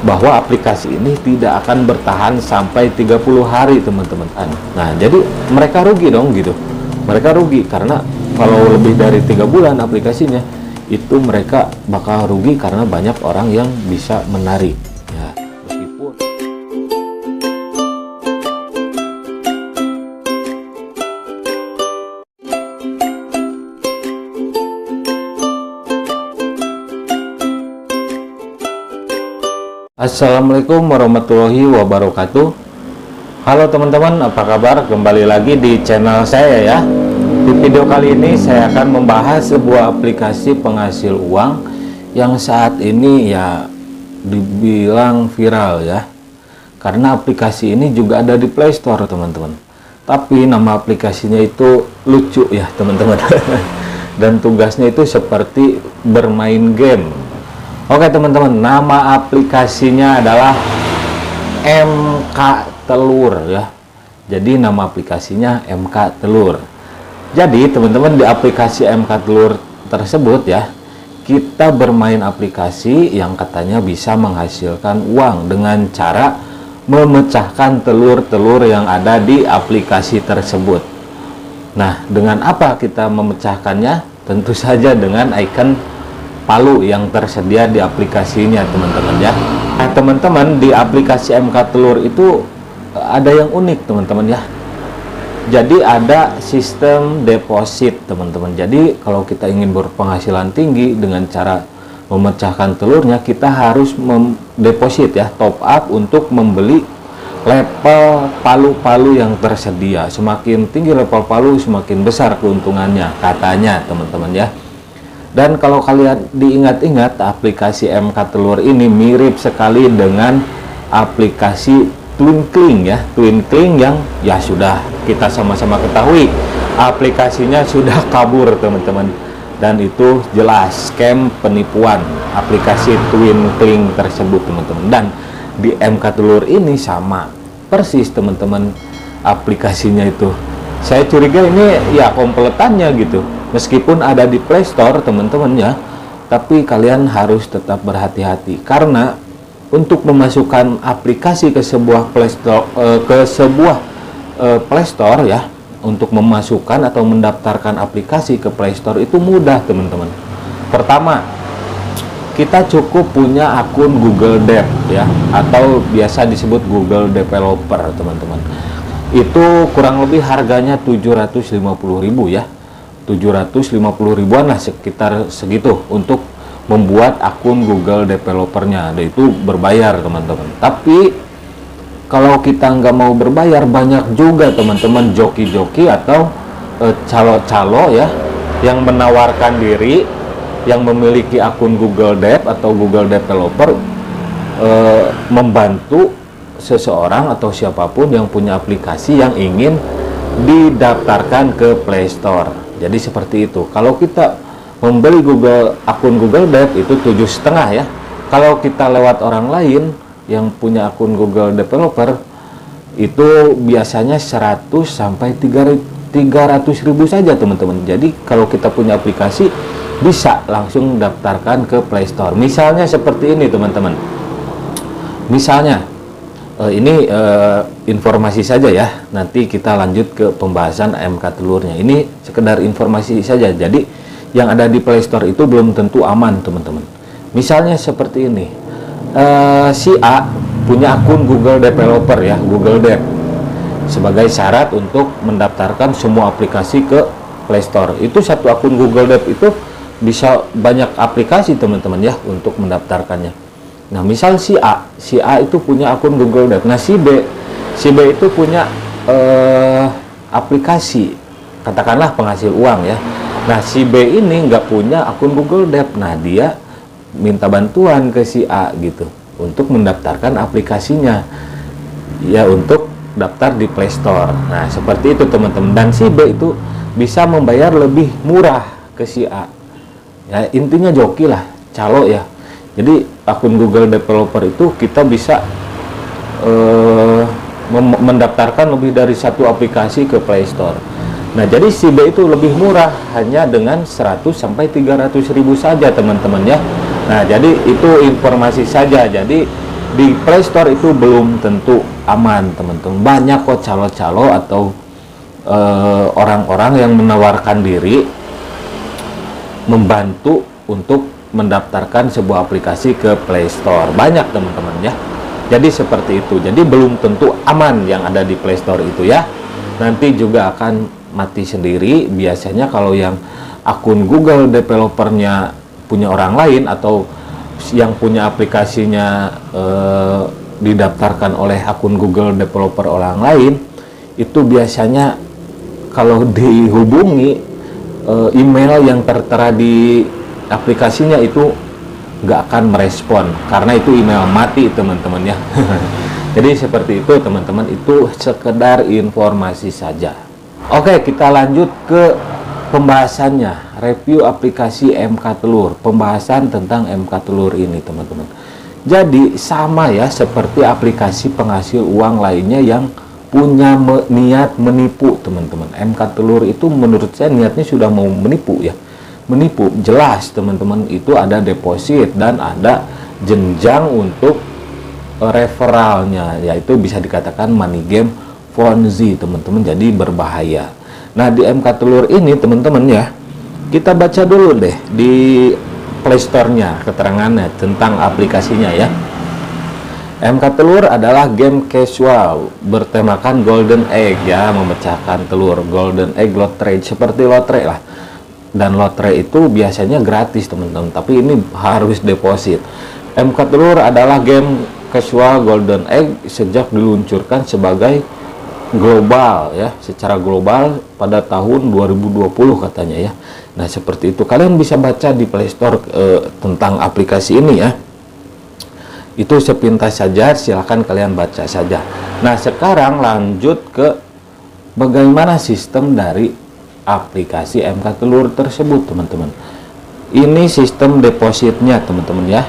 bahwa aplikasi ini tidak akan bertahan sampai 30 hari teman-teman. Nah jadi mereka rugi dong gitu, mereka rugi karena kalau lebih dari 3 bulan aplikasinya itu mereka bakal rugi karena banyak orang yang bisa menarik ya. Meskipun Assalamualaikum warahmatullahi wabarakatuh. Halo teman-teman, apa kabar? Kembali lagi di channel saya ya. Di video kali ini saya akan membahas sebuah aplikasi penghasil uang yang saat ini ya dibilang viral ya. Karena aplikasi ini juga ada di Play Store teman-teman. Tapi nama aplikasinya itu lucu ya teman-teman. Dan tugasnya itu seperti bermain game. Oke teman-teman, nama aplikasinya adalah MK Telur ya. Jadi nama aplikasinya MK Telur. Jadi teman-teman, di aplikasi MK Telur tersebut ya, kita bermain aplikasi yang katanya bisa menghasilkan uang dengan cara memecahkan telur-telur yang ada di aplikasi tersebut. Nah, dengan apa kita memecahkannya? Tentu saja dengan icon palu yang tersedia di aplikasinya teman-teman ya. Nah teman-teman, di aplikasi MK Telur itu ada yang unik teman-teman ya. Jadi ada sistem deposit teman-teman. Jadi kalau kita ingin berpenghasilan tinggi dengan cara memecahkan telurnya, kita harus deposit ya, top up untuk membeli level palu-palu yang tersedia. Semakin tinggi level palu, semakin besar keuntungannya katanya teman-teman ya. Dan kalau kalian diingat-ingat, aplikasi MK Telur ini mirip sekali dengan aplikasi Twinkling ya. Twinkling yang ya sudah kita sama-sama ketahui aplikasinya sudah kabur teman-teman. Dan itu jelas scam, penipuan aplikasi Twinkling tersebut teman-teman. Dan di MK Telur ini sama persis teman-teman aplikasinya itu. Saya curiga ini ya kompletannya gitu. Meskipun ada di Play Store teman-teman ya, tapi kalian harus tetap berhati-hati karena untuk memasukkan aplikasi ke sebuah Play Store, Play Store ya, untuk memasukkan atau mendaftarkan aplikasi ke Play Store itu mudah teman-teman. Pertama, kita cukup punya akun Google Dev ya, atau biasa disebut Google Developer teman-teman. Itu kurang lebih harganya 750.000 ya. 750 ribuan lah, sekitar segitu untuk membuat akun Google Developernya. Dan itu berbayar teman-teman. Tapi kalau kita nggak mau berbayar, banyak juga teman-teman joki-joki atau calo-calo ya yang menawarkan diri, yang memiliki akun Google Dev atau Google Developer, membantu seseorang atau siapapun yang punya aplikasi yang ingin didaftarkan ke Play Store. Jadi seperti itu. Kalau kita membeli akun Google Dev itu 7,5 ya. Kalau kita lewat orang lain yang punya akun Google Developer itu biasanya 100 sampai 300 ribu saja teman-teman. Jadi kalau kita punya aplikasi bisa langsung daftarkan ke Play Store. Misalnya seperti ini teman-teman. Misalnya ini informasi saja ya, nanti kita lanjut ke pembahasan MK Telurnya. Ini sekedar informasi saja, jadi yang ada di Play Store itu belum tentu aman teman-teman. Misalnya seperti ini, si A punya akun Google Developer ya, Google Dev, sebagai syarat untuk mendaftarkan semua aplikasi ke Play Store. Itu satu akun Google Dev itu bisa banyak aplikasi teman-teman ya untuk mendaftarkannya. Nah misal si A itu punya akun Google Dev. Nah si B itu punya aplikasi, katakanlah penghasil uang ya. Nah si B ini nggak punya akun Google Dev. Nah dia minta bantuan ke si A gitu untuk mendaftarkan aplikasinya ya, untuk daftar di Play Store. Nah seperti itu teman-teman. Dan si B itu bisa membayar lebih murah ke si A ya. Intinya joki lah, calo ya. Jadi akun Google Developer itu kita bisa mendaftarkan lebih dari satu aplikasi ke Play Store. Nah jadi si B itu lebih murah, hanya dengan 100 sampai 300 ribu saja teman-teman ya. Nah jadi itu informasi saja. Jadi di Play Store itu belum tentu aman, teman-teman. Banyak kok calo-calo atau orang-orang yang menawarkan diri membantu untuk mendaftarkan sebuah aplikasi ke Play Store. Banyak, teman-teman ya. Jadi seperti itu. Jadi belum tentu aman yang ada di Play Store itu ya. Nanti juga akan mati sendiri. Biasanya kalau yang akun Google developernya punya orang lain, atau yang punya aplikasinya didaftarkan oleh akun Google developer orang lain, itu biasanya kalau dihubungi email yang tertera di aplikasinya itu nggak akan merespon, karena itu email mati, teman-teman ya. Jadi seperti itu, teman-teman. Itu sekedar informasi saja. Oke, kita lanjut ke pembahasannya. Review aplikasi MK Telur. Pembahasan tentang MK Telur ini, teman-teman. Jadi sama ya seperti aplikasi penghasil uang lainnya yang punya niat menipu, teman-teman. MK Telur itu menurut saya niatnya sudah mau menipu ya. Menipu jelas, teman-teman. Itu ada deposit dan ada jenjang untuk referralnya, yaitu bisa dikatakan money game Ponzi, teman-teman. Jadi berbahaya. Nah, di MK Telur ini, teman-teman ya, kita baca dulu deh di Play Store-nya keterangannya tentang aplikasinya ya. MK Telur adalah game casual bertemakan golden egg ya, memecahkan telur. Golden egg lottery, seperti lotre lah. Dan lotre itu biasanya gratis, teman-teman, tapi ini harus deposit. MK Telur adalah game casual golden egg sejak diluncurkan sebagai global ya, secara global pada tahun 2020 katanya ya. Nah, seperti itu. Kalian bisa baca di Play Store tentang aplikasi ini ya. Itu sepintas saja, silahkan kalian baca saja. Nah, sekarang lanjut ke bagaimana sistem dari aplikasi MK Telur tersebut, teman-teman. Ini sistem depositnya, teman-teman ya.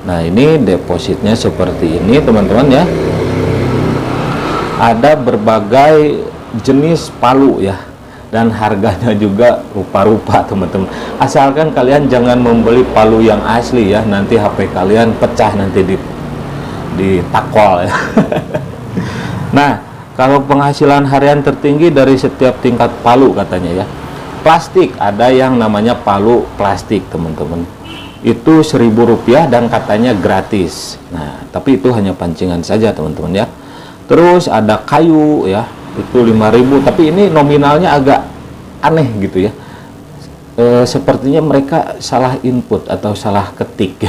Nah, ini depositnya seperti ini, teman-teman ya. Ada berbagai jenis palu ya, dan harganya juga rupa-rupa, teman-teman. Asalkan kalian jangan membeli palu yang asli ya, nanti HP kalian pecah nanti di takwal ya. Nah, kalau penghasilan harian tertinggi dari setiap tingkat palu katanya ya. Plastik, ada yang namanya palu plastik, teman-teman. Itu Rp1.000 dan katanya gratis. Nah, tapi itu hanya pancingan saja, teman-teman ya. Terus ada kayu ya, itu 5.000, tapi ini nominalnya agak aneh gitu ya. Sepertinya mereka salah input atau salah ketik.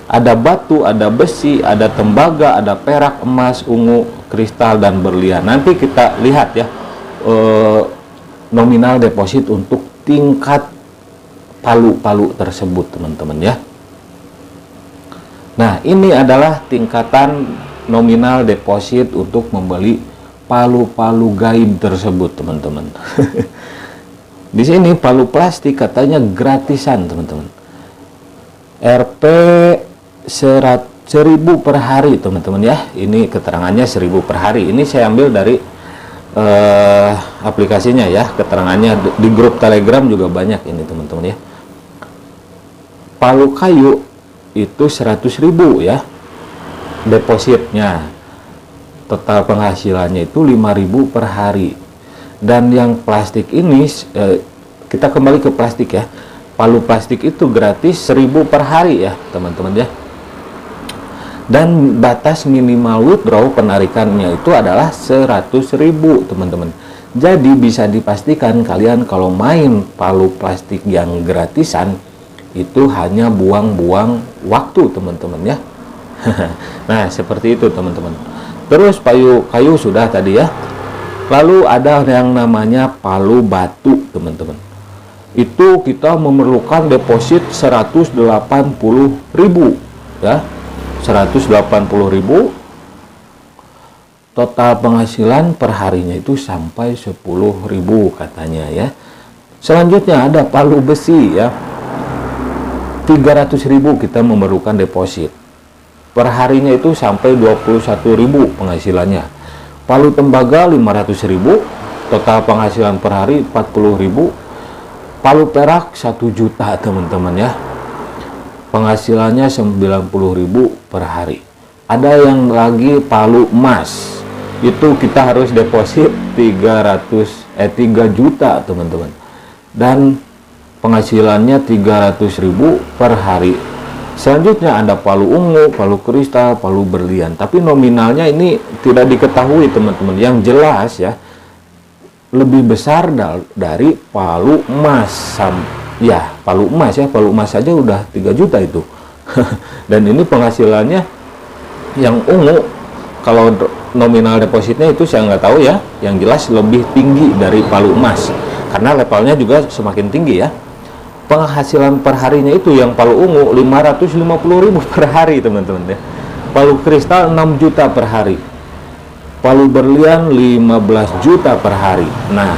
Ada batu, ada besi, ada tembaga, ada perak, emas, ungu, kristal, dan berlian. Nanti kita lihat ya nominal deposit untuk tingkat palu-palu tersebut, teman-teman ya. Nah, ini adalah tingkatan nominal deposit untuk membeli palu-palu gaib tersebut, teman-teman. Di sini palu plastik katanya gratisan, teman-teman. Rp 1.000 per hari, teman-teman ya. Ini keterangannya 1.000 per hari. Ini saya ambil dari aplikasinya ya, keterangannya di grup Telegram juga banyak ini, teman-teman ya. Palu kayu itu 100.000 ya depositnya. Total penghasilannya itu 5.000 per hari. Dan yang plastik ini kita kembali ke plastik ya. Palu plastik itu gratis 1.000 per hari ya, teman-teman ya. Dan batas minimal withdraw penarikannya itu adalah 100.000, teman-teman. Jadi bisa dipastikan kalian kalau main palu plastik yang gratisan itu hanya buang-buang waktu, teman-teman ya. Nah, seperti itu, teman-teman. Terus kayu sudah tadi ya. Lalu ada yang namanya palu batu, teman-teman. Itu kita memerlukan deposit 180.000 ya. 180.000. Total penghasilan per harinya itu sampai 10.000 katanya ya. Selanjutnya ada palu besi ya. 300.000 kita memerlukan deposit. Per harinya itu sampai 21.000 penghasilannya. Palu tembaga 500.000, total penghasilan per hari 40.000. Palu perak 1 juta, teman-teman ya. penghasilannya 90.000 per hari. Ada yang lagi palu emas, itu kita harus deposit 3 juta teman-teman, dan penghasilannya 300.000 per hari. Selanjutnya ada palu ungu, palu kristal, palu berlian, tapi nominalnya ini tidak diketahui teman-teman. Yang jelas ya, lebih besar dari palu emas. Ya, palu emas ya, palu emas saja udah 3 juta itu. Dan ini penghasilannya yang ungu, kalau nominal depositnya itu saya nggak tahu ya, yang jelas lebih tinggi dari palu emas karena levelnya juga semakin tinggi ya. Penghasilan per harinya itu yang palu ungu 550.000 per hari teman-teman ya. Palu kristal 6 juta per hari, palu berlian 15 juta per hari. Nah,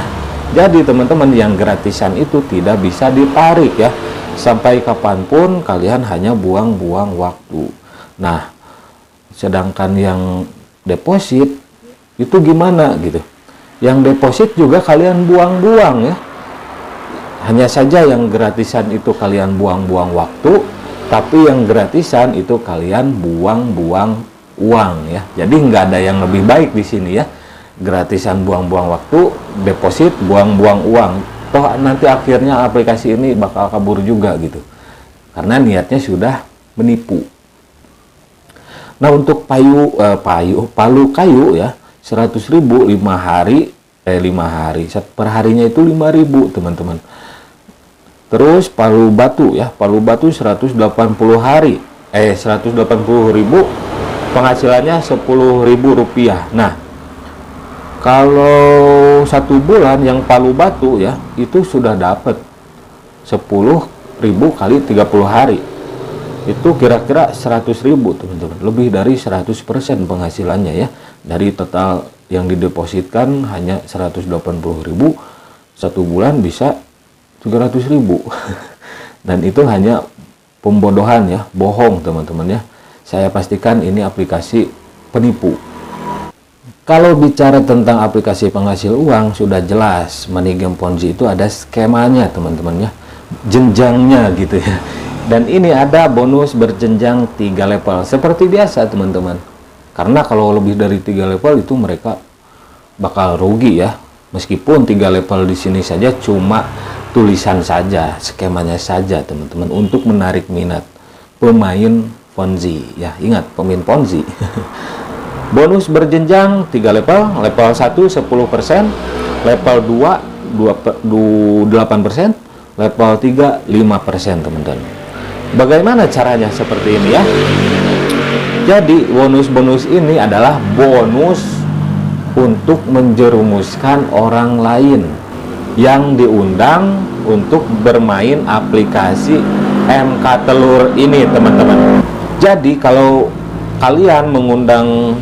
jadi teman-teman, yang gratisan itu tidak bisa ditarik ya, sampai kapanpun kalian hanya buang-buang waktu. Nah, sedangkan yang deposit itu gimana gitu, yang deposit juga kalian buang-buang ya. Hanya saja yang gratisan itu kalian buang-buang waktu, tapi yang gratisan itu kalian buang-buang uang ya. Jadi nggak ada yang lebih baik di sini ya. Gratisan buang-buang waktu, deposit buang-buang uang. Toh nanti akhirnya aplikasi ini bakal kabur juga gitu, karena niatnya sudah menipu. Nah, untuk palu kayu ya, 100.000 5 hari, per harinya itu 5.000 teman-teman. Terus palu batu ya, palu batu 180 hari, 180.000, penghasilannya 10.000 rupiah. Nah, kalau 1 bulan yang palu batu ya, itu sudah dapat 10.000 kali 30 hari. Itu kira-kira 100.000 teman-teman, lebih dari 100% penghasilannya ya. Dari total yang didepositkan hanya 180.000, 1 bulan bisa 300.000. Dan itu hanya pembodohan ya, bohong teman-teman ya. Saya pastikan ini aplikasi penipu. Kalau bicara tentang aplikasi penghasil uang, sudah jelas money game Ponzi itu ada skemanya teman-teman ya, jenjangnya gitu ya. Dan ini ada bonus berjenjang 3 level seperti biasa teman-teman. Karena kalau lebih dari 3 level itu mereka bakal rugi ya. Meskipun 3 level di sini saja cuma tulisan saja, skemanya saja teman-teman, untuk menarik minat pemain Ponzi ya. Ingat, pemain Ponzi. Bonus berjenjang 3 level. Level 1 10%, level 2 8%, level 3 5% teman-teman. Bagaimana caranya seperti ini ya? Jadi bonus-bonus ini adalah bonus untuk menjerumuskan orang lain yang diundang untuk bermain aplikasi MK Telur ini teman-teman. Jadi kalau kalian mengundang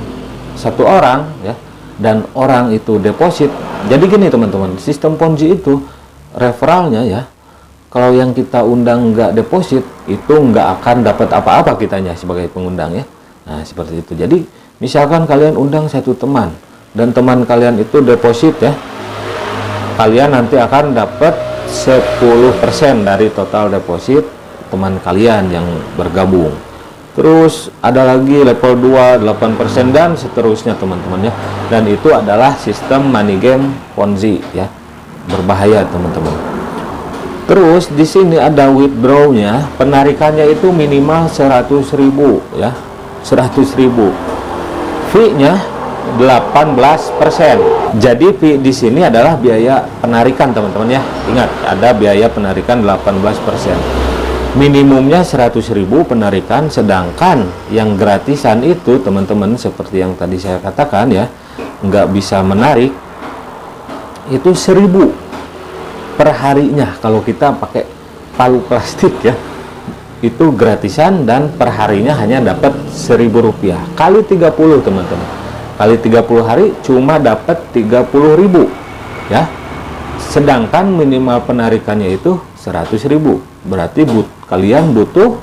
satu orang ya, dan orang itu deposit, jadi gini teman-teman, sistem Ponzi itu referralnya ya, kalau yang kita undang nggak deposit, itu nggak akan dapat apa-apa kitanya sebagai pengundang ya. Nah, seperti itu. Jadi, misalkan kalian undang satu teman, dan teman kalian itu deposit ya, kalian nanti akan dapat 10% dari total deposit teman kalian yang bergabung. Terus ada lagi level 2, 8%, dan seterusnya teman-teman ya. Dan itu adalah sistem money game Ponzi ya. Berbahaya teman-teman. Terus di sini ada withdrawnya, penarikannya itu minimal 100.000 ya, 100.000. Fee-nya 18%. Jadi fee di sini adalah biaya penarikan teman-teman ya. Ingat, ada biaya penarikan 18%. Minimumnya 100.000 penarikan, sedangkan yang gratisan itu teman-teman seperti yang tadi saya katakan ya, nggak bisa menarik, itu 1.000 per harinya. Kalau kita pakai palu plastik ya, itu gratisan, dan per harinya hanya dapat 1.000 rupiah kali 30 teman-teman. Kali 30 hari cuma dapat 30.000 ya. Sedangkan minimal penarikannya itu 100.000. Berarti kalian butuh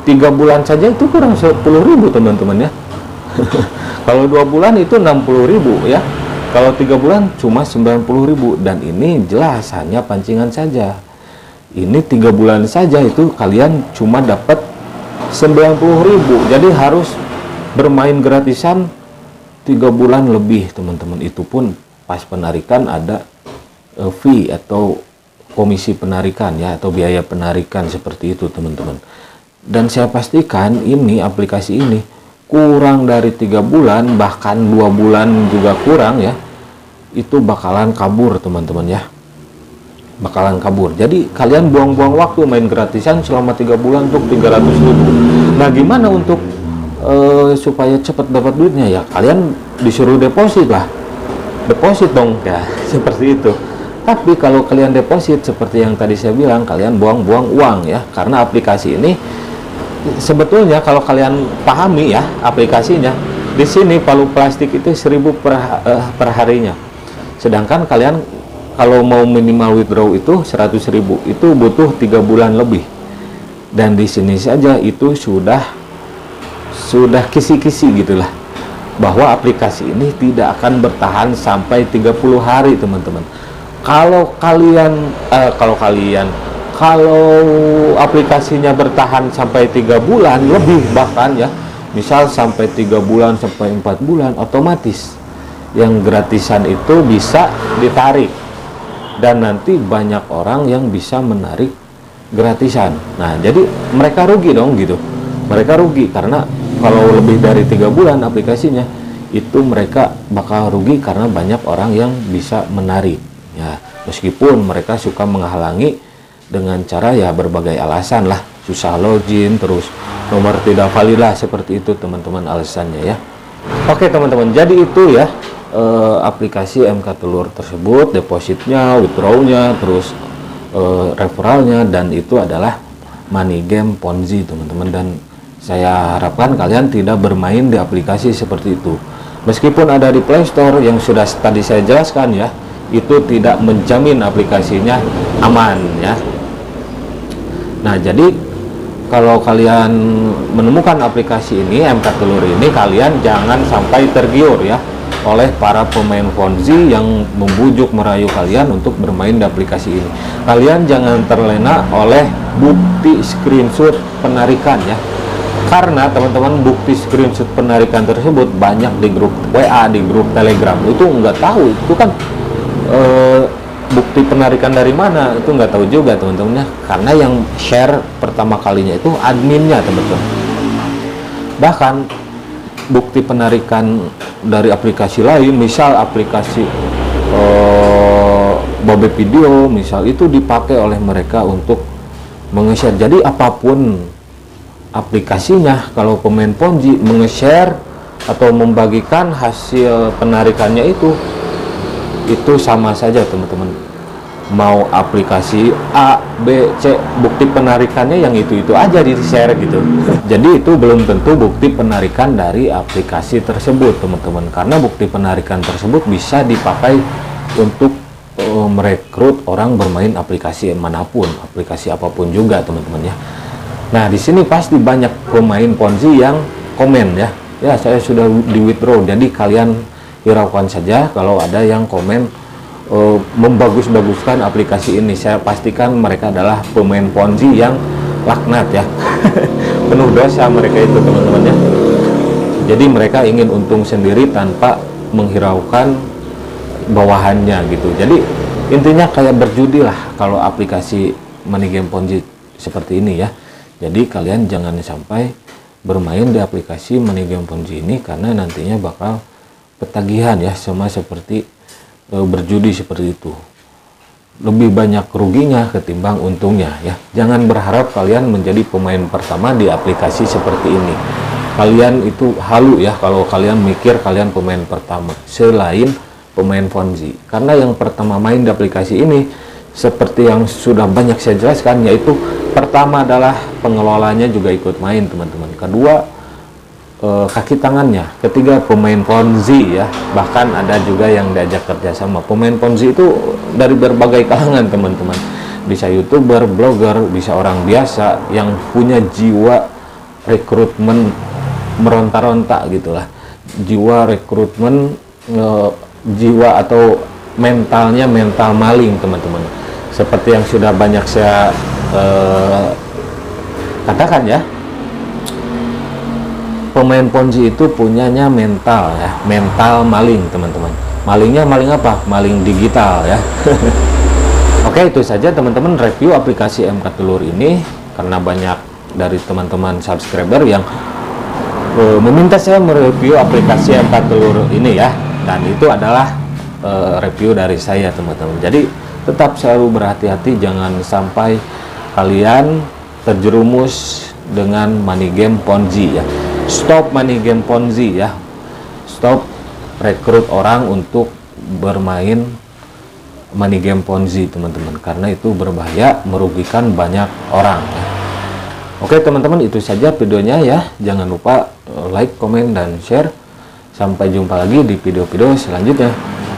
3 bulan saja itu kurang 10.000 teman-teman ya. Kalau 2 bulan itu 60.000 ya. Kalau 3 bulan cuma 90.000, dan ini jelas hanya pancingan saja. Ini 3 bulan saja itu kalian cuma dapat 90.000. Jadi harus bermain gratisan 3 bulan lebih teman-teman. Itu pun pas penarikan ada fee atau komisi penarikan ya, atau biaya penarikan seperti itu teman-teman. Dan saya pastikan ini aplikasi ini kurang dari 3 bulan, bahkan 2 bulan juga kurang ya, itu bakalan kabur teman-teman ya, bakalan kabur. Jadi kalian buang-buang waktu main gratisan selama 3 bulan untuk 300.000. Nah gimana untuk supaya cepat dapat duitnya ya? Kalian disuruh deposit lah, deposit dong ya, seperti itu. Tapi kalau kalian deposit seperti yang tadi saya bilang, kalian buang-buang uang ya, karena aplikasi ini sebetulnya kalau kalian pahami ya aplikasinya, di sini palu plastik itu 1.000 per harinya. Sedangkan kalian kalau mau minimal withdraw itu 100.000, itu butuh 3 bulan lebih. Dan di sini saja itu sudah kisi-kisi gitulah, bahwa aplikasi ini tidak akan bertahan sampai 30 hari teman-teman. Kalau aplikasinya bertahan sampai 3 bulan lebih bahkan ya, misal sampai 3 bulan sampai 4 bulan, otomatis yang gratisan itu bisa ditarik, dan nanti banyak orang yang bisa menarik gratisan. Nah jadi mereka rugi dong gitu, mereka rugi karena kalau lebih dari 3 bulan aplikasinya itu mereka bakal rugi karena banyak orang yang bisa menarik ya, meskipun mereka suka menghalangi dengan cara ya berbagai alasan lah, susah login, terus nomor tidak valid lah, seperti itu teman-teman alasannya ya. Oke teman-teman, jadi itu ya aplikasi MK Telur tersebut, depositnya, withdrawnya, terus referralnya, dan itu adalah money game Ponzi teman-teman. Dan saya harapkan kalian tidak bermain di aplikasi seperti itu. Meskipun ada di Play Store yang sudah tadi saya jelaskan ya, itu tidak menjamin aplikasinya aman ya. Nah jadi kalau kalian menemukan aplikasi ini, MK Telur ini, kalian jangan sampai tergiur ya oleh para pemain Ponzi yang membujuk merayu kalian untuk bermain di aplikasi ini. Kalian jangan terlena oleh bukti screenshot penarikan ya, karena teman-teman bukti screenshot penarikan tersebut banyak di grup WA, di grup Telegram. Itu nggak tahu itu kan bukti penarikan dari mana, itu nggak tahu juga teman-teman ya, karena yang share pertama kalinya itu adminnya teman-teman. Bahkan bukti penarikan dari aplikasi lain, misal aplikasi Bobe Video misal, itu dipakai oleh mereka untuk menge-share. Jadi apapun aplikasinya, kalau pemain Ponzi menge-share atau membagikan hasil penarikannya itu sama saja teman-teman. Mau aplikasi A, B, C, bukti penarikannya yang itu aja di share gitu. Jadi itu belum tentu bukti penarikan dari aplikasi tersebut teman-teman, karena bukti penarikan tersebut bisa dipakai untuk merekrut orang bermain aplikasi manapun, aplikasi apapun juga teman-teman ya. Nah di sini pasti banyak pemain Ponzi yang komen ya, saya sudah di withdraw. Jadi kalian hiraukan saja kalau ada yang komen membagus-baguskan aplikasi ini. Saya pastikan mereka adalah pemain Ponzi yang laknat ya. Penuh dosa mereka itu teman-teman ya. Jadi mereka ingin untung sendiri tanpa menghiraukan bawahannya gitu. Jadi intinya kayak berjudi lah kalau aplikasi money game Ponzi seperti ini ya. Jadi kalian jangan sampai bermain di aplikasi money game Ponzi ini, karena nantinya bakal ketagihan ya, sama seperti berjudi seperti itu. Lebih banyak ruginya ketimbang untungnya ya. Jangan berharap kalian menjadi pemain pertama di aplikasi seperti ini. Kalian itu halu ya kalau kalian mikir kalian pemain pertama selain pemain Ponzi. Karena yang pertama main di aplikasi ini, seperti yang sudah banyak saya jelaskan, yaitu pertama adalah pengelolanya juga ikut main teman-teman. Kedua, kaki tangannya. Ketiga, pemain Ponzi ya, bahkan ada juga yang diajak kerjasama. Pemain Ponzi itu dari berbagai kalangan teman-teman, bisa YouTuber, blogger, bisa orang biasa yang punya jiwa rekrutmen meronta-ronta gitulah, jiwa rekrutmen, jiwa atau mentalnya mental maling teman-teman. seperti yang sudah banyak saya katakan ya, pemain Ponzi itu punyanya mental ya, mental maling teman-teman. Malingnya maling apa? Maling digital ya. Oke, itu saja teman-teman review aplikasi MK Telur ini, karena banyak dari teman-teman subscriber yang meminta saya mereview aplikasi MK Telur ini ya, dan itu adalah review dari saya teman-teman. Jadi tetap selalu berhati-hati, jangan sampai kalian terjerumus dengan money game Ponzi ya. Stop money game Ponzi ya. Stop rekrut orang untuk bermain money game Ponzi teman-teman, karena itu berbahaya, merugikan banyak orang ya. Oke teman-teman, itu saja videonya ya. Jangan lupa like, komen, dan share. Sampai jumpa lagi di video-video selanjutnya.